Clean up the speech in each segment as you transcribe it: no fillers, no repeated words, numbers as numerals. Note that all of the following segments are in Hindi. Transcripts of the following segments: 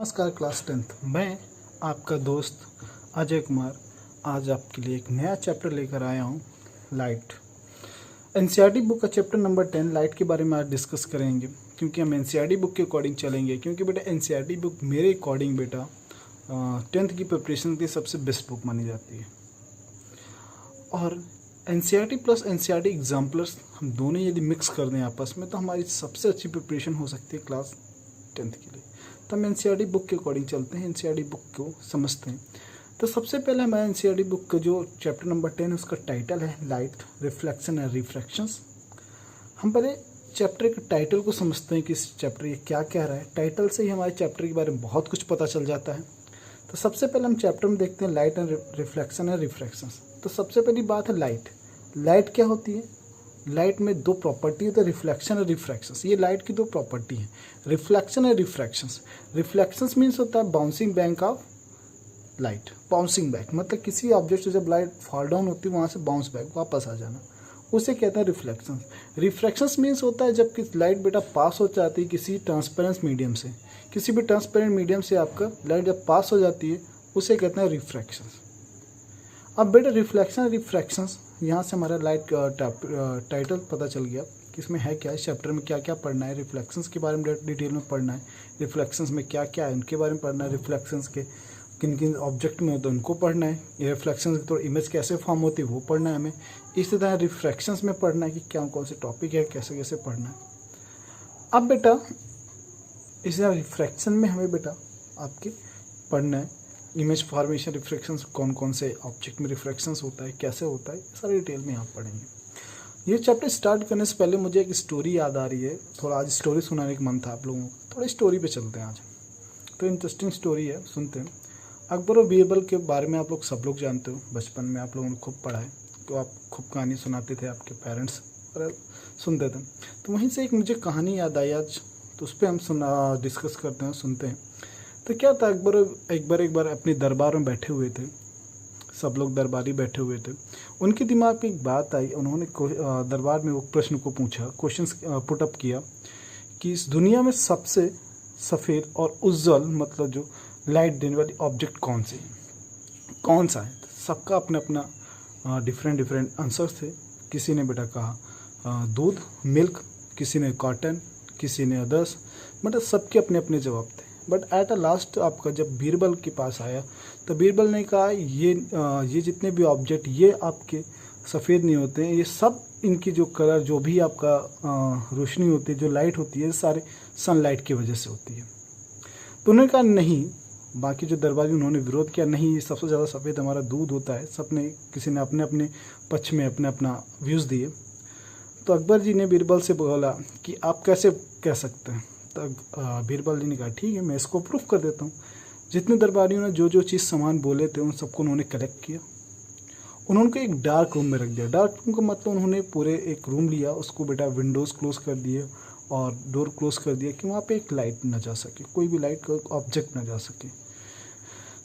नमस्कार क्लास 10th। मैं आपका दोस्त अजय कुमार आज आपके लिए एक नया चैप्टर लेकर आया हूँ, लाइट। एनसीईआरटी बुक का चैप्टर नंबर 10 लाइट के बारे में आज डिस्कस करेंगे, क्योंकि हम एनसीईआरटी बुक के अकॉर्डिंग चलेंगे। क्योंकि बेटा एनसीईआरटी बुक मेरे अकॉर्डिंग बेटा 10th की प्रिपरेशन की सबसे बेस्ट बुक मानी जाती है। और एनसीईआरटी प्लस एनसीईआरटी एग्जाम्पलर्स हम दोनों यदि मिक्स कर दें आपस में तो हमारी सबसे अच्छी प्रिपरेशन हो सकती है क्लास 10th के लिए। तो हम एनसीईआरटी बुक के अकॉर्डिंग चलते हैं, एनसीईआरटी बुक को समझते हैं। तो सबसे पहले हमारे एनसीईआरटी बुक का जो चैप्टर नंबर 10 उसका टाइटल है लाइट, रिफ्लेक्शन एंड रिफ्रैक्शंस। हम पहले चैप्टर के टाइटल को समझते हैं कि इस चैप्टर ये क्या कह रहा है। टाइटल से ही हमारे चैप्टर के बारे में बहुत कुछ पता चल जाता है। तो सबसे पहले हम चैप्टर में देखते हैं लाइट एंड रिफ्लेक्शन एंड रिफ्रैक्शंस। तो सबसे पहली बात है लाइट। लाइट क्या होती है? लाइट में दो प्रॉपर्टी होती है, रिफ्लेक्शन और रिफ्रैक्शंस। ये लाइट की दो प्रॉपर्टी है, रिफ्लेक्शन और रिफ्रैक्शंस। रिफ्लेक्शंस मीन्स होता है bouncing back of light. Bouncing back मतलब किसी ऑब्जेक्ट से जब लाइट फॉल डाउन होती है वहाँ से बाउंस बैक वापस आ जाना, उसे कहते हैं रिफ्लेक्शंस। रिफ्रैक्शंस मीन्स होता है जब लाइट बेटा पास हो जाती है किसी ट्रांसपेरेंट मीडियम से, किसी भी ट्रांसपेरेंट मीडियम से आपका लाइट जब पास हो जाती है उसे कहते हैं रिफ्रैक्शंस। अब बेटा रिफ्लेक्शन रिफ्रैक्शंस, यहाँ से हमारा लाइट टाइटल पता चल गया कि इसमें है क्या, इस चैप्टर में क्या क्या पढ़ना है। रिफ्लेक्शंस के बारे में डिटेल में पढ़ना है, रिफ्लेक्शंस में क्या क्या है उनके बारे में पढ़ना है, रिफ्लेक्शंस के किन किन ऑब्जेक्ट में होते हैं उनको पढ़ना है, ये रिफ्लेक्शंस की तो इमेज कैसे फॉर्म होती है वो पढ़ना है हमें। इसी तरह रिफ्रैक्शंस में पढ़ना है कि क्या कौन से टॉपिक है, कैसे कैसे पढ़ना है। अब बेटा इस रिफ्रैक्शन में हमें बेटा आपके पढ़ना है इमेज फॉर्मेशन रिफ्रैक्शंस, कौन कौन से ऑब्जेक्ट में रिफ्रैक्शंस होता है, कैसे होता है, सारी डिटेल में यहाँ पढ़ेंगे। ये चैप्टर स्टार्ट करने से पहले मुझे एक स्टोरी याद आ रही है। थोड़ा आज स्टोरी सुनाने का मन था आप लोगों को, थोड़ा स्टोरी पे चलते हैं आज। तो इंटरेस्टिंग स्टोरी है, सुनते हैं। अकबर और बीरबल के बारे में आप लोग सब लोग जानते हो, बचपन में आप लोगों ने खूब पढ़ा है। तो आप खूब कहानी सुनाते थे आपके पेरेंट्स और सुनते थे। तो वहीं से एक मुझे कहानी याद आई आज, तो उस पर हम डिस्कस करते हैं, सुनते हैं। तो क्या था, अकबर एक बार अपने दरबार में बैठे हुए थे, सब लोग दरबारी बैठे हुए थे। उनके दिमाग में एक बात आई, उन्होंने दरबार में वो प्रश्न को पूछा, क्वेश्चन पुटअप किया कि इस दुनिया में सबसे सफ़ेद और उज्जवल मतलब जो लाइट देने वाली ऑब्जेक्ट कौन सा है। सबका अपना अपना डिफरेंट आंसर्स थे। किसी ने बेटा कहा दूध, मिल्क, किसी ने कॉटन, किसी ने अदर्स, मतलब सबके अपने अपने जवाब थे। बट एट अ लास्ट आपका जब बीरबल के पास आया तो बीरबल ने कहा ये जितने भी ऑब्जेक्ट ये आपके सफ़ेद नहीं होते हैं, ये सब इनकी जो कलर जो भी आपका रोशनी होती है, जो लाइट होती है, सारे सनलाइट की वजह से होती है। तो उन्होंने कहा नहीं, बाकी जो दरबारी उन्होंने विरोध किया, नहीं ये सबसे ज़्यादा सफ़ेद हमारा दूध होता है। सबने किसी ने अपने अपने पक्ष में अपने अपना व्यूज़ दिए। तो अकबर जी ने बीरबल से बोला कि आप कैसे कह सकते हैं। तो बीरबल जी ने कहा ठीक है, मैं इसको प्रूफ कर देता हूँ। जितने दरबारियों ने जो जो चीज़ सामान बोले थे उन सबको उन्होंने कलेक्ट किया, उन्होंने एक डार्क रूम में रख दिया। डार्क रूम का मतलब उन्होंने पूरे एक रूम लिया, उसको बेटा विंडोज़ क्लोज कर दिए और डोर क्लोज कर दिया कि वहाँ पे एक लाइट न जा सके, कोई भी लाइट का ऑब्जेक्ट न जा सके।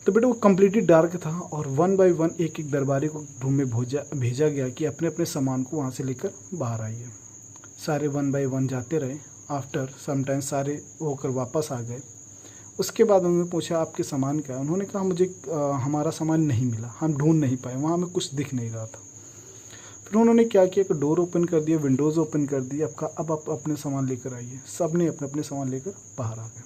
तो बेटा वो कम्प्लीटली डार्क था और वन बाय वन एक एक दरबारी को रूम में भेजा गया कि अपने अपने सामान को वहाँ से लेकर बाहर आइए। सारे वन बाय वन जाते रहे। आफ्टर समटाइम सारे होकर वापस आ गए। उसके बाद उन्होंने पूछा आपके सामान क्या है। उन्होंने कहा मुझे हमारा सामान नहीं मिला, हम ढूंढ नहीं पाए, वहाँ हमें कुछ दिख नहीं रहा था। फिर उन्होंने क्या किया कि डोर ओपन कर दिया, विंडोज़ ओपन कर दिया, अब आप अपने सामान लेकर आइए। सब ने अपने अपने सामान लेकर बाहर आ गए।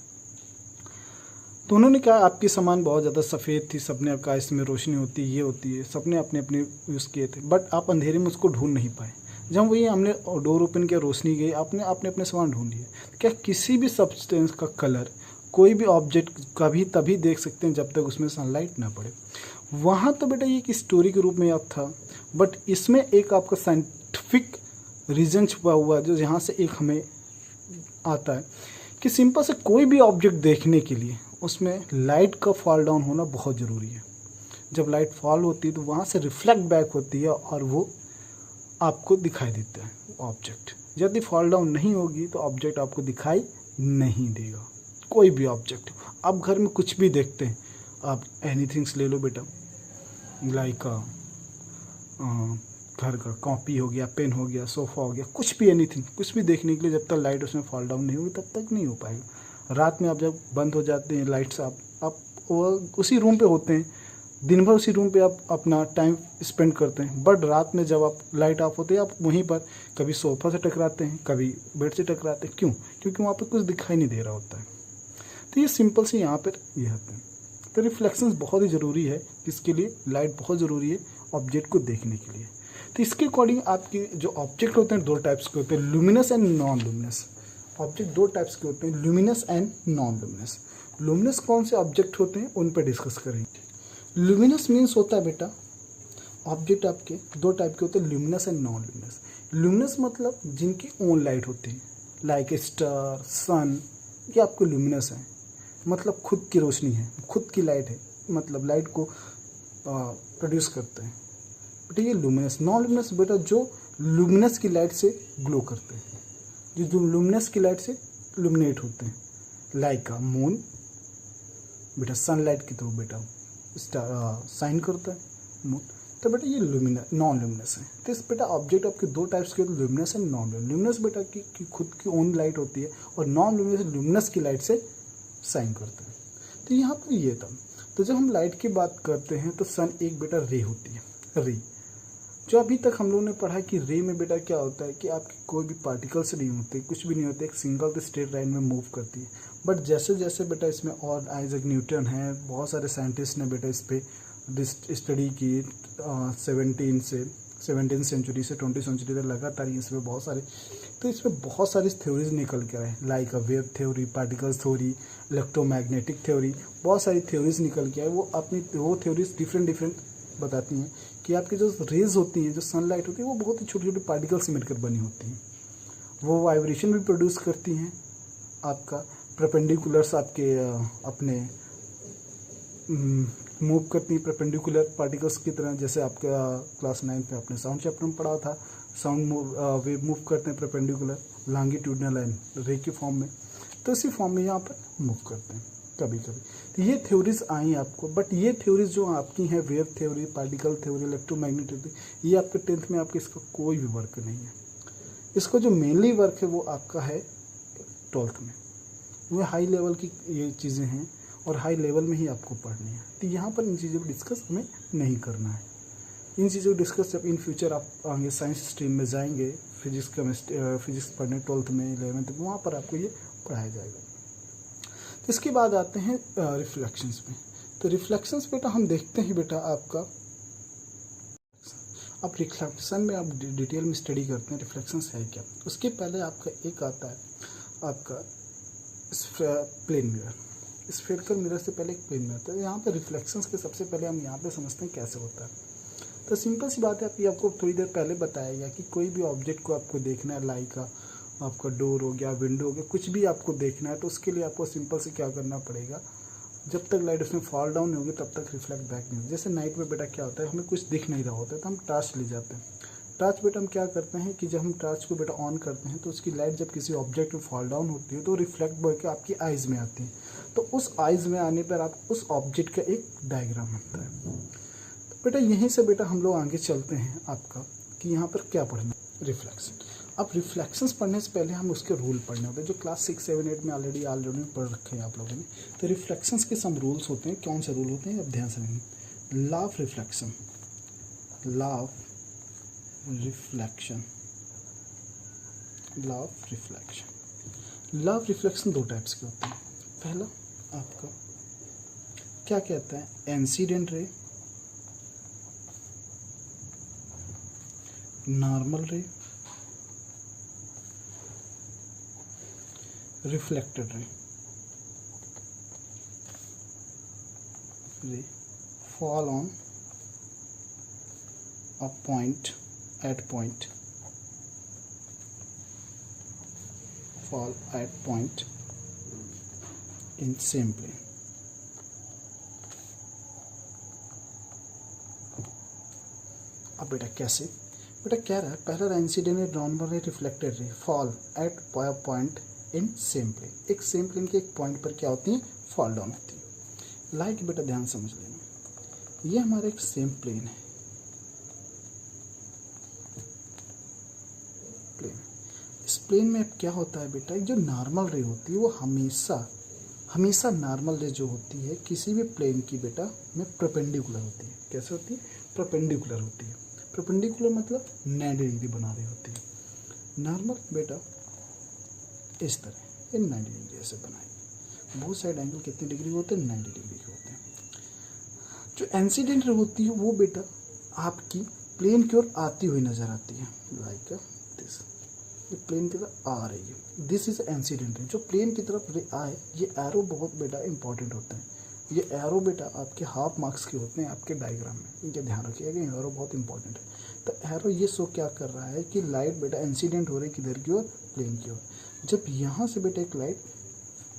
तो उन्होंने कहा आपकी सामान बहुत ज़्यादा सफ़ेद थी, सबने कहा इसमें रोशनी होती है, ये होती है, सबने अपने अपने यूज़ किए थे, बट आप अंधेरे में उसको ढूंढ नहीं पाए। जब वही हमने डोर ओपन किया, रोशनी गई, आपने अपने सामान ढूंढ लिए। क्या किसी भी सब्सटेंस का कलर, कोई भी ऑब्जेक्ट कभी तभी देख सकते हैं जब तक उसमें सनलाइट ना पड़े। वहाँ तो बेटा ये एक स्टोरी के रूप में अब था, बट इसमें एक आपका साइंटिफिक रीज़न छुपा हुआ है जो यहाँ से एक हमें आता है कि सिंपल से कोई भी ऑब्जेक्ट देखने के लिए उसमें लाइट का फॉल डाउन होना बहुत ज़रूरी है। जब लाइट फॉल होती है तो वहाँ से रिफ्लेक्ट बैक होती है और वो आपको दिखाई देता है ऑब्जेक्ट। यदि फॉल डाउन नहीं होगी तो ऑब्जेक्ट आपको दिखाई नहीं देगा, कोई भी ऑब्जेक्ट। आप घर में कुछ भी देखते हैं, आप एनीथिंग्स ले लो बेटा, लाइक घर का कॉपी हो गया, पेन हो गया, सोफ़ा हो गया, कुछ भी एनीथिंग, कुछ भी देखने के लिए जब तक लाइट उसमें फॉल डाउन नहीं होगी तब तक नहीं हो पाएगा। रात में आप जब बंद हो जाते हैं लाइट्स, आप वो उसी रूम पे होते हैं, दिन भर उसी रूम पे आप अपना टाइम स्पेंड करते हैं, बट रात में जब आप लाइट ऑफ होते हैं आप वहीं पर कभी सोफ़ा से टकराते हैं, कभी बेड से टकराते हैं। क्यों? क्योंकि वहाँ पर कुछ दिखाई नहीं दे रहा होता है। तो ये सिंपल से यहाँ पर ये होते हैं। तो रिफ्लेक्शंस बहुत ही ज़रूरी है, किसके लिए? लाइट बहुत ज़रूरी है ऑब्जेक्ट को देखने के लिए। तो इसके अकॉर्डिंग आपके जो ऑब्जेक्ट होते हैं दो टाइप्स के होते हैं, luminous and non luminous. Object दो टाइप्स के होते हैं, luminous and non luminous. Luminous कौन से ऑब्जेक्ट होते हैं उन पर डिस्कस करेंगे। लुमिनस मीन्स होता है बेटा, ऑब्जेक्ट आपके दो टाइप के होते हैं, luminous and non luminous. Luminous मतलब जिनकी ओन लाइट होती है, लाइक स्टार, सन, ये आपको लुमिनस है, मतलब खुद की रोशनी है, खुद की लाइट है, मतलब लाइट को प्रोड्यूस करते हैं। बेटा ये लुमिनस। नॉन लुमिनस बेटा जो लुमिनस की लाइट से ग्लो करते हैं, जो लुमिनस की लाइट से लुमिनेट होते हैं, लाइक का मून बेटा सनलाइट की तरह बेटा साइन करता है मून। तो बेटा ये नॉन लुमिनस है। तो इस बेटा ऑब्जेक्ट आपके दो टाइप्स के होते हैं, luminous and non luminous. Luminous बेटा की खुद की ओन लाइट होती है, और नॉन लुमिनस लुमिनस की लाइट से साइन करते हैं। तो यहाँ पर ये था। तो जब हम लाइट की बात करते हैं तो सन एक बेटा रे होती है, रे। जो अभी तक हम लोगों ने पढ़ा कि रे में बेटा क्या होता है कि आपके कोई भी पार्टिकल्स नहीं होते, कुछ भी नहीं होते, एक सिंगल स्ट्रेट लाइन में मूव करती है। बट जैसे जैसे बेटा इसमें और आइजैक न्यूटन है, बहुत सारे साइंटिस्ट ने बेटा इस पर स्टडी की 17 सेंचुरी से 20 सेंचुरी तक लगातार इसमें बहुत सारे, तो इसमें बहुत सारी थ्योरीज निकल के आए, like wave theory, particles theory, electromagnetic theory, बहुत सारी थ्योरीज निकल के आए। वो थ्योरीज डिफरेंट बताती हैं कि आपकी जो रेज होती हैं, जो सनलाइट होती है, वो बहुत ही छोटी छोटी पार्टिकल से मिलकर बनी होती हैं। वो वाइब्रेशन भी प्रोड्यूस करती हैं, आपका परपेंडिकुलर्स आपके अपने मूव करती हैं परपेंडिकुलर पार्टिकल्स की तरह। जैसे आपका क्लास 9 में आपने साउंड चैप्टर में पढ़ा था, साउंड वेव मूव करते हैं परपेंडिकुलर लॉन्गिट्यूडनल एंड रे के फॉर्म में। तो इसी फॉर्म में यहाँ पर मूव करते हैं कभी कभी। तो ये थ्योरीज आई आपको, बट ये थ्योरीज जो आपकी हैं, wave theory, particle theory, electromagnetic, ये आपके 10th में आपके इसका कोई भी वर्क नहीं है। इसको जो मेनली वर्क है वो आपका है 12th में। वो हाई लेवल की ये चीज़ें हैं और हाई लेवल में ही आपको पढ़नी है। तो यहाँ पर इन चीज़ों को डिस्कस हमें नहीं करना है। इन चीज़ों को डिस्कस जब इन फ्यूचर आप आगे साइंस स्ट्रीम में जाएंगे, फिजिक्स पढ़ने 12th में, 11th में, वहाँ पर आपको ये पढ़ाया जाएगा। तो इसके बाद आते हैं रिफ्लेक्शंस में। तो रिफ्लेक्शंस बेटा हम देखते हैं बेटा आपका, अब रिफ्लेक्शन में आप डिटेल में स्टडी करते हैं रिफ्लेक्शंस है क्या। उसके पहले आपका एक आता है आपका प्लेन मिरर। स्फेरिकल मिरर से पहले एक प्लेन मिरर था। यहाँ पे रिफ्लेक्शंस के सबसे पहले हम यहाँ पे समझते हैं कैसे होता है। तो सिंपल सी बात है, आपको थोड़ी देर पहले बताया गया कि कोई भी ऑब्जेक्ट को आपको देखना है, लाइक आपका डोर हो गया, विंडो हो गया, कुछ भी आपको देखना है, तो उसके लिए आपको सिंपल से क्या करना पड़ेगा, जब तक लाइट उसमें फॉल डाउन नहीं होगी तब तक रिफ्लेक्ट बैक नहीं होगी। जैसे नाइट में बेटा क्या होता है, हमें कुछ दिख नहीं रहा होता है तो हम टॉर्च ले जाते हैं। टॉर्च बेटा हम क्या करते हैं कि जब हम टॉर्च को बेटा ऑन करते हैं तो उसकी लाइट जब किसी ऑब्जेक्ट में फॉल डाउन होती है तो रिफ्लेक्ट करके आपकी आइज़ में आती है। तो उस आइज़ में आने पर आप उस ऑब्जेक्ट का एक डायग्राम बनता है। तो बेटा यहीं से बेटा हम लोग आगे चलते हैं आपका कि यहाँ पर क्या पढ़ना है, रिफ्लेक्शन। अब रिफ्लेक्शंस पढ़ने से पहले हम उसके रूल पढ़ने होते हैं, जो क्लास 6, 7, 8 में ऑलरेडी पढ़ रखे हैं आप लोगों ने। तो रिफ्लेक्शंस के सम रूल्स होते हैं। कौन से रूल होते हैं अब ध्यान से सुनिए। Law of reflection, law of reflection, law of reflection. Law of reflection दो टाइप्स के होते हैं। पहला आपका क्या कहता है, incident ray, normal ray, reflected रे। रे fall on a point, at point, fall at point in same plane. अब बेटा कैसे, बेटा कह रहा है पहला incident ray, normal ray, reflected ray, fall at point in same plane. एक सेम प्लेन के एक पॉइंट पर क्या होती है, फॉल डाउन होती है। लाइक बेटा ध्यान समझ लेना, ये हमारा एक सेम प्लेन है, प्लेन। इस प्लेन में अब क्या होता है बेटा, जो नॉर्मल रे होती है वो हमेशा नॉर्मल रे जो होती है किसी भी प्लेन की बेटा में परपेंडिकुलर होती है। कैसे होती है? परपेंडिकुलर होती है। परपेंडिकुलर मतलब 90 डिग्री बना रही होती है। नॉर्मल बेटा इस तरह ये 90 डिग्री ऐसे बनाएगी। बोथ साइड एंगल कितने डिग्री होते हैं? 90 डिग्री के होते हैं। जो इंसिडेंट रे होती है वो बेटा आपकी प्लेन की ओर आती हुई नजर आती है, लाइक दिस। ये प्लेन की तरफ आ रही है, दिस इज इंसिडेंट रे। जो प्लेन की तरफ रे आए, ये एरो बहुत बेटा इंपॉर्टेंट होता है। ये एरो बेटा आपके हाफ मार्क्स के होते हैं आपके डायग्राम में, इनके ध्यान रखिएगा, ये एरो बहुत इंपॉर्टेंट है। तो एरो ये शो क्या कर रहा है कि लाइट बेटा इंसिडेंट हो रही है किधर की ओर? प्लेन की ओर। जब यहाँ से बेटा एक लाइट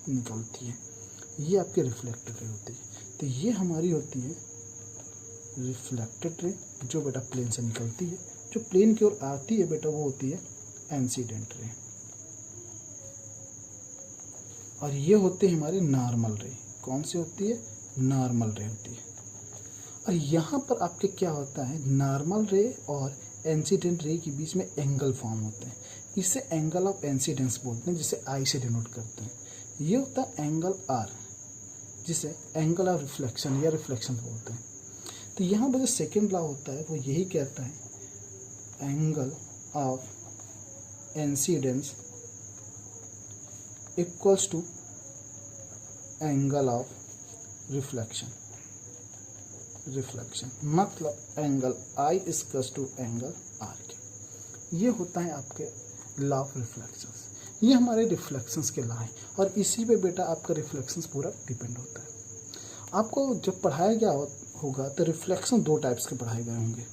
निकलती है, ये आपके रिफ्लेक्टेड रे होती है। तो ये हमारी होती है रिफ्लेक्टेड रे, जो बेटा प्लेन से निकलती है। जो प्लेन की ओर आती है बेटा वो होती है इंसिडेंट रे। और ये होते हैं हमारे नॉर्मल रे। कौन सी होती है? नॉर्मल रे होती है। और यहाँ पर आपके क्या होता है, नॉर्मल रे और इंसिडेंट रे के बीच में एंगल फॉर्म होते हैं। इसे एंगल ऑफ इंसिडेंस बोलते हैं, जिसे आई से डिनोट करते हैं। ये होता है एंगल आर, जिसे एंगल ऑफ रिफ्लेक्शन या रिफ्लेक्शन बोलते हैं। तो यहाँ पर जो सेकेंड लॉ होता है वो यही कहता है angle of incidence equals to angle of reflection. मतलब angle I equals to angle R के। ये होता है आपके लॉ ऑफ रिफ्लेक्शंस। ये हमारे रिफ्लेक्शंस के लॉ हैं और इसी पे बेटा आपका रिफ्लेक्शंस पूरा डिपेंड होता है। आपको जब पढ़ाया गया होगा तो रिफ्लेक्शन दो टाइप्स के पढ़ाए गए होंगे।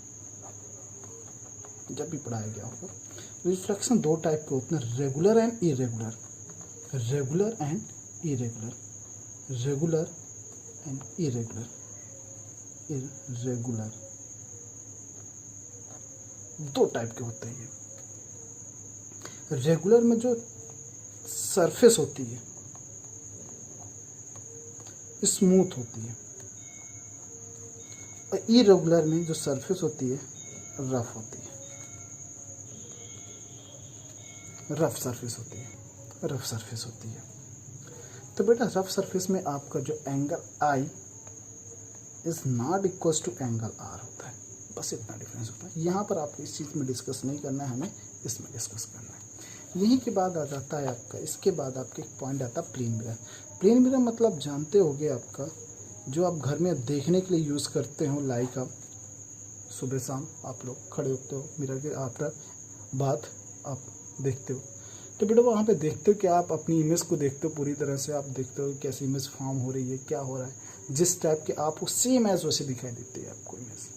जब भी पढ़ाया गया होगा रिफ्लेक्शन दो टाइप के होते हैं, regular and irregular. Regular and irregular. Regular and irregular. Irregular दो टाइप के होते हैं ये। रेगुलर में जो सरफेस होती है स्मूथ होती है, और इरेगुलर में जो सरफेस होती है रफ होती है। रफ सरफेस होती है। तो बेटा रफ सरफेस में आपका जो angle I is not equals to angle R होता है। बस इतना डिफरेंस होता है। यहाँ पर आपको इस चीज़ में डिस्कस नहीं करना है, हमें इसमें डिस्कस करना है। यहीं के बाद आ जाता है आपका, इसके बाद आपका एक पॉइंट आता है प्लेन मिरर। प्लेन मिरर मतलब जानते होंगे आपका, जो आप घर में देखने के लिए यूज़ करते हो, लाइक आप सुबह शाम आप लोग खड़े होते हो मिरर के आफ्टर बात आप देखते हो, तो बेटा वहाँ पे देखते हो कि आप अपनी इमेज को देखते हो, पूरी तरह से आप देखते हो कैसी इमेज फॉर्म हो रही है, क्या हो रहा है। जिस टाइप के आप सेम एज वैसे दिखाई देती है आपको इमेज।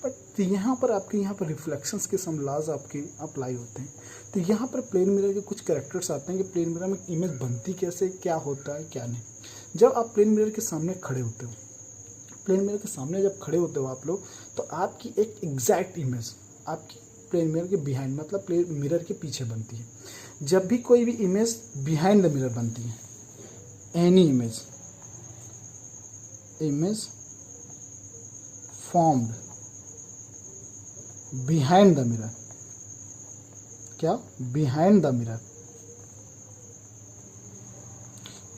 बट यहाँ पर आपके यहाँ पर रिफ्लेक्शंस के सम लॉज आपके अप्लाई होते हैं। तो यहाँ पर प्लेन मिरर के कुछ कैरेक्टर्स आते हैं कि प्लेन मिरर में इमेज बनती कैसे, क्या होता है क्या नहीं। जब आप प्लेन मिरर के सामने खड़े होते हो, प्लेन मिरर के सामने जब खड़े होते हो आप लोग, तो आपकी एक एग्जैक्ट इमेज आपकी प्लेन मिरर के बिहाइंड मतलब प्लेन मिरर के पीछे बनती है। जब भी कोई भी इमेज बिहाइंड द मिरर बनती है, any image formed behind the mirror, क्या बिहाइंड द मिरर,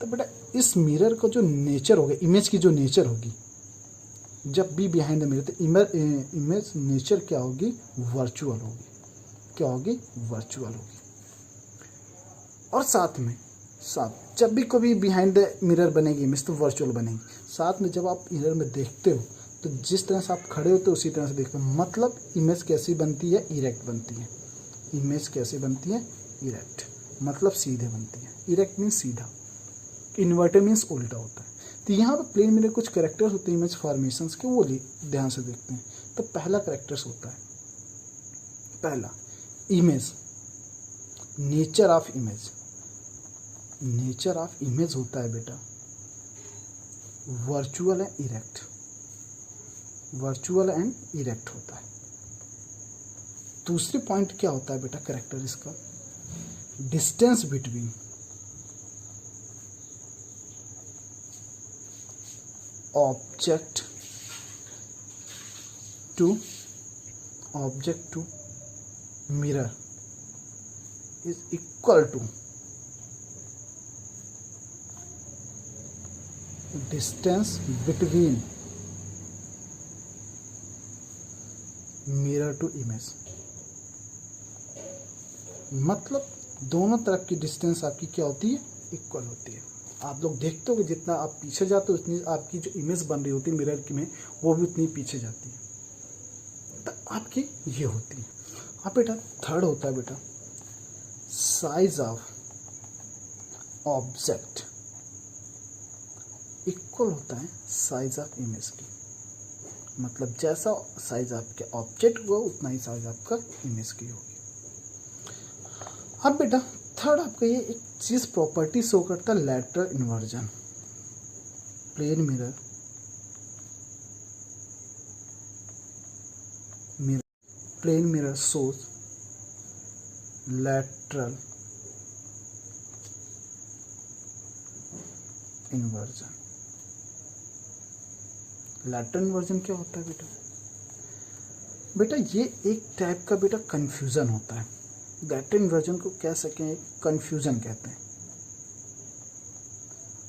तो बेटा इस मिरर का जो नेचर होगा, इमेज की जो नेचर होगी, जब भी बिहाइंड द मिरर, तो इमेज नेचर क्या होगी? वर्चुअल होगी। क्या होगी? वर्चुअल होगी। और साथ में जब भी कभी बिहाइंड द मिरर बनेगी इमेज तो वर्चुअल बनेगी। साथ में जब आप मिरर में देखते हो तो जिस तरह से आप खड़े होते हो उसी तरह से देखते हो। मतलब इमेज कैसी बनती है? इरेक्ट बनती है। इमेज कैसे बनती है? इरेक्ट, मतलब सीधे बनती है। इरेक्ट मीन्स सीधा, इन्वर्टेड मीन्स उल्टा होता है। तो यहाँ पर प्लेन मिरर कुछ कैरेक्टर्स होते हैं इमेज फॉर्मेशंस के, वो ध्यान से देखते हैं। तो पहला कैरेक्टर्स होता है, पहला image, nature of image. Nature of image होता है बेटा virtual and erect. Virtual and erect होता है। दूसरी पॉइंट क्या होता है बेटा कैरेक्टर इसका? Distance between object to mirror is equal to distance between mirror to image. मतलब दोनों तरफ की डिस्टेंस आपकी क्या होती है, इक्वल होती है। आप लोग देखते हो कि जितना आप पीछे जाते हो उतनी आपकी जो इमेज बन रही होती है मिरर की में, वो भी उतनी पीछे जाती है। तो आपकी ये होती है। अब बेटा थर्ड होता है बेटा साइज ऑफ ऑब्जेक्ट इक्वल होता है साइज ऑफ इमेज की। मतलब जैसा साइज आपके ऑब्जेक्ट हुआ उतना ही साइज आपका इमेज की होगी। अब बेटा थर्ड आपका ये एक चीज प्रॉपर्टी शो करता है lateral inversion. Plane mirror shows lateral inversion। Lateral inversion क्या होता है बेटा? बेटा ये एक टाइप का बेटा कंफ्यूजन होता है। लैटरल इन्वर्जन को कह सकें एक कंफ्यूजन कहते हैं।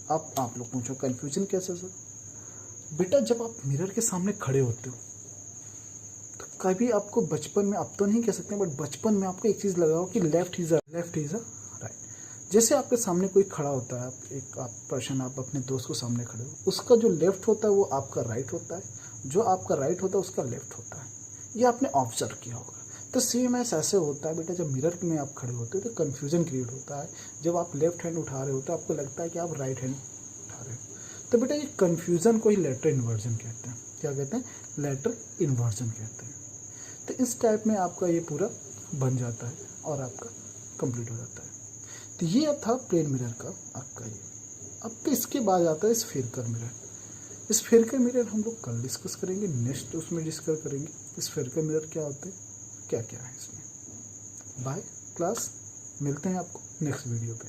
अब आप लोग पूछो कंफ्यूजन कैसे सर? बेटा जब आप मिरर के सामने खड़े होते हो तो कभी आपको बचपन में, अब तो नहीं कह सकते बट बचपन में आपको एक चीज़ लगा हो कि लेफ्ट इज अ राइट। जैसे आपके सामने कोई खड़ा होता है, आप पर्सन, आप अपने दोस्त को सामने खड़े हो, उसका जो लेफ्ट होता है वो आपका राइट होता है, जो आपका राइट होता है उसका लेफ्ट होता है। ये आपने ऑब्जर्व किया होगा। तो सेम ऐसे होता है बेटा, जब मिरर में आप खड़े होते हो तो कन्फ्यूजन क्रिएट होता है। जब आप लेफ्ट हैंड उठा रहे हो तो आपको लगता है कि आप राइट हैंड उठा रहे हो। तो बेटा ये कन्फ्यूजन को ही लैटरल इन्वर्जन कहते हैं। क्या कहते हैं? लैटरल इन्वर्जन कहते हैं। तो इस टाइप में आपका ये पूरा बन जाता है और आपका कंप्लीट हो जाता है। तो ये था प्लेन मिरर का आपका ये। अब तो इसके बाद आता है स्फेरिकल मिरर। स्फेरिकल मिरर हम लोग कल डिस्कस करेंगे, नेक्स्ट उसमें डिस्कस करेंगे स्फेरिकल मिरर क्या होते हैं, क्या क्या है इसमें। बाय क्लास, मिलते हैं आपको नेक्स्ट वीडियो पे।